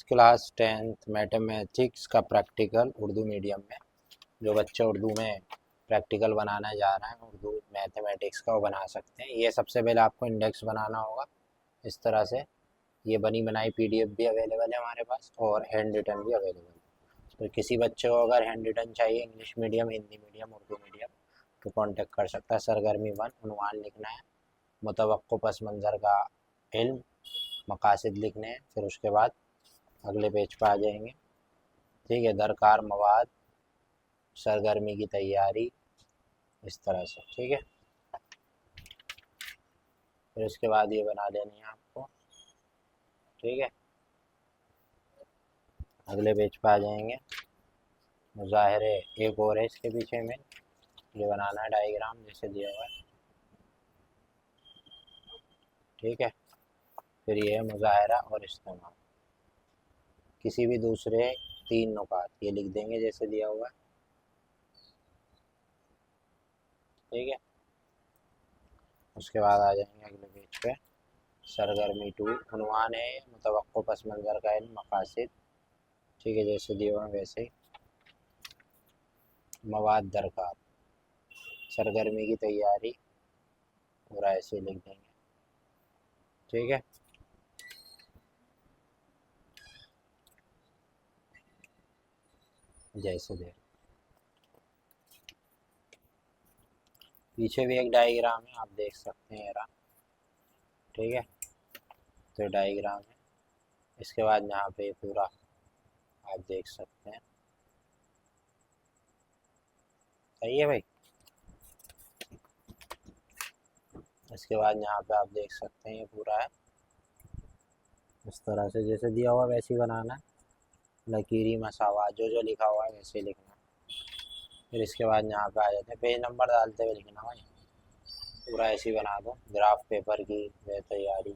Class 10th mathematics का practical Urdu medium में। जो बच्चे उर्दू में प्रैक्टिकल बनाना जा रहे हैं उर्दू मैथमेटिक्स का, वो बना सकते हैं। ये सबसे पहले आपको इंडेक्स बनाना होगा इस तरह से। ये बनी बनाई पीडीएफ भी अवेलेबल है हमारे पास और हैंड रिटन भी अवेलेबल है। तो किसी बच्चे को अगर हैंड रिटन चाहिए, English medium, Hindi medium, Urdu medium, तो कांटेक्ट कर सकता है। सरगर्मी 1 उन्वान लिखना है, मुतवक्को पस मंज़र का इल्म, मकासिद लिखने हैं। फिर उसके बाद अगले पेज पर आ जाएंगे। ठीक है, दरकार मवाद, सरगर्मी की तैयारी, इस तरह से। ठीक है, फिर उसके बाद ये बना लेनी है आपको। ठीक है, अगले पेज पर आ जाएंगे। मुजाहरे एक और है इसके पीछे में, ये बनाना है डायग्राम जैसे दिया हुआ है। ठीक है, फिर ये है मुजाहरा और इस्तेमाल। किसी भी दूसरे 3 नुकात ये लिख देंगे जैसे दिया हुआ है। ठीक है, उसके बाद आ जाएंगे अगले पेज पे। सरगर्मी 2 उन्वान है मुतवक्को पस मंज़र का इल्म, मकासिद। ठीक है, जैसे दिया हुआ वैसे ही। मवाद दरकार, सरगर्मी की तैयारी, पूरा ऐसे लिख देंगे। ठीक है, जैसे दे। पीछे भी एक डायग्राम है, आप देख सकते हैं यार। ठीक है, तो डायग्राम है। इसके बाद यहाँ पे पूरा आप देख सकते हैं। सही है भाई। इसके बाद यहाँ पे आप देख सकते हैं ये पूरा है इस तरह से, जैसे दिया हुआ वैसे ही बनाना है। लकीरी मसावात जो जो लिखा हुआ है वैसे ही लिखना है। फिर इसके बाद यहाँ पे आ जाते हैं, पेज नंबर डालते हुए लिखना भाई। पूरा ऐसे ही बना दो। ग्राफ पेपर की तैयारी,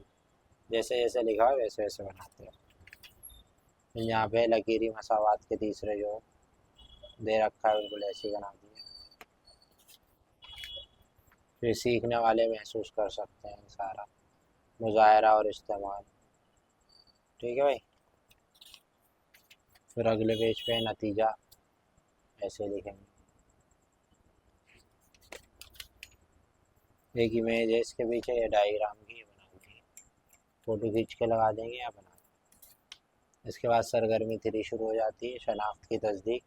जैसे जैसे लिखा है वैसे वैसे बनाते हैं। फिर यहाँ पे लकीरी मसावात के तीसरे जो दे रखा है बिल्कुल ऐसे ही बना दिए। फिर सीखने वाले महसूस कर सकते हैं सारा, मुजाहरा और इस्तेमाल। ठीक है भाई। फिर अगले पेज पे नतीजा ऐसे लिखेंगे। एक इमेज है इसके पीछे, ये डायग्राम की, ये बना देंगे, फोटो खींच के लगा देंगे या बना देंगे। इसके बाद सरगर्मी 3 शुरू हो जाती है, शनाख्त की तस्दीक।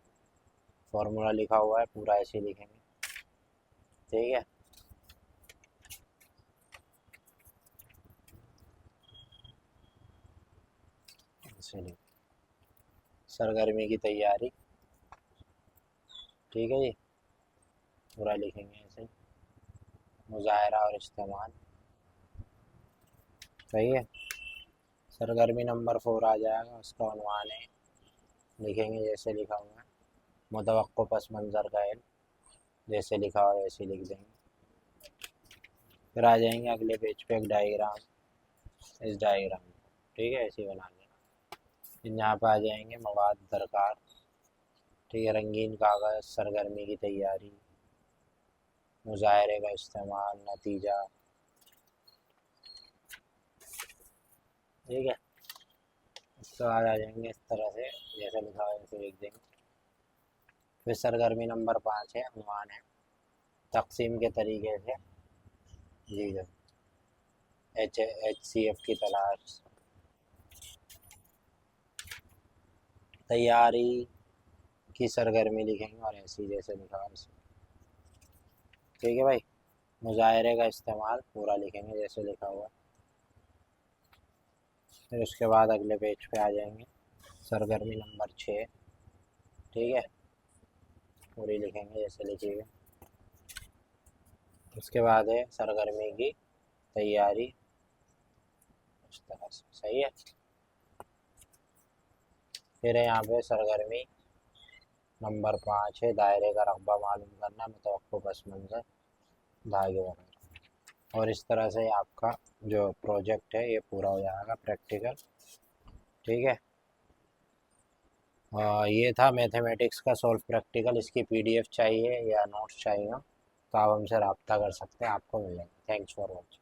फॉर्मूला लिखा हुआ है, पूरा ऐसे लिखेंगे। ठीक है, ऐसे लिखें। सरगर्मी की तैयारी। ठीक है जी, पूरा लिखेंगे ऐसे। मुजाहरा और इस्तेमाल। सही है। सरगर्मी नंबर 4 आ जाएगा, उसका उन्वान है, लिखेंगे जैसे लिखा हुआ है। मुतवक्को पस मंज़र का इल्म, जैसे लिखा हुआ है वैसे लिख देंगे। फिर आ जाएंगे अगले पेज पे, एक डायग्राम, इस डायग्राम को। ठीक है, ऐसे ही बना लेना। फिर यहाँ पे आ जाएंगे मवाद दरकार। ठीक है, रंगीन कागज़, सरगर्मी की तैयारी, मुजाहरे का इस्तेमाल, नतीजा। ठीक है, उसके बाद आ जाएंगे इस तरह से, जैसे लिखा हुआ है वैसे लिख देंगे। फिर सरगर्मी नंबर 5 है, उन्वान है तकसीम के तरीके से। जी सर, HCF की तलाश, तैयारी की सरगर्मी लिखेंगे और ऐसे ही जैसे लिखा है वैसे। ठीक है भाई। मुजाहरे का इस्तेमाल पूरा लिखेंगे जैसे लिखा हुआ है। फिर उसके बाद अगले पेज पे आ जाएंगे, सरगर्मी नंबर 6। ठीक है, पूरी लिखेंगे जैसे लिखिएगा। उसके बाद है सरगर्मी की तैयारी, इस तरह से। सही है। फिर है यहाँ पे सरगर्मी नंबर 5 है, दायरे का रकबा मालूम करना, मुतवक्को पस मंज़र, धागे वगैरह। और इस तरह से आपका जो प्रोजेक्ट है ये पूरा हो जाएगा प्रैक्टिकल। ठीक है, ये था मैथमेटिक्स का सॉल्व प्रैक्टिकल। इसकी पीडीएफ चाहिए या नोट्स चाहिए हो तो आप हमसे रब्ता कर सकते हैं, आपको मिल जाएगा। Thanks for watching.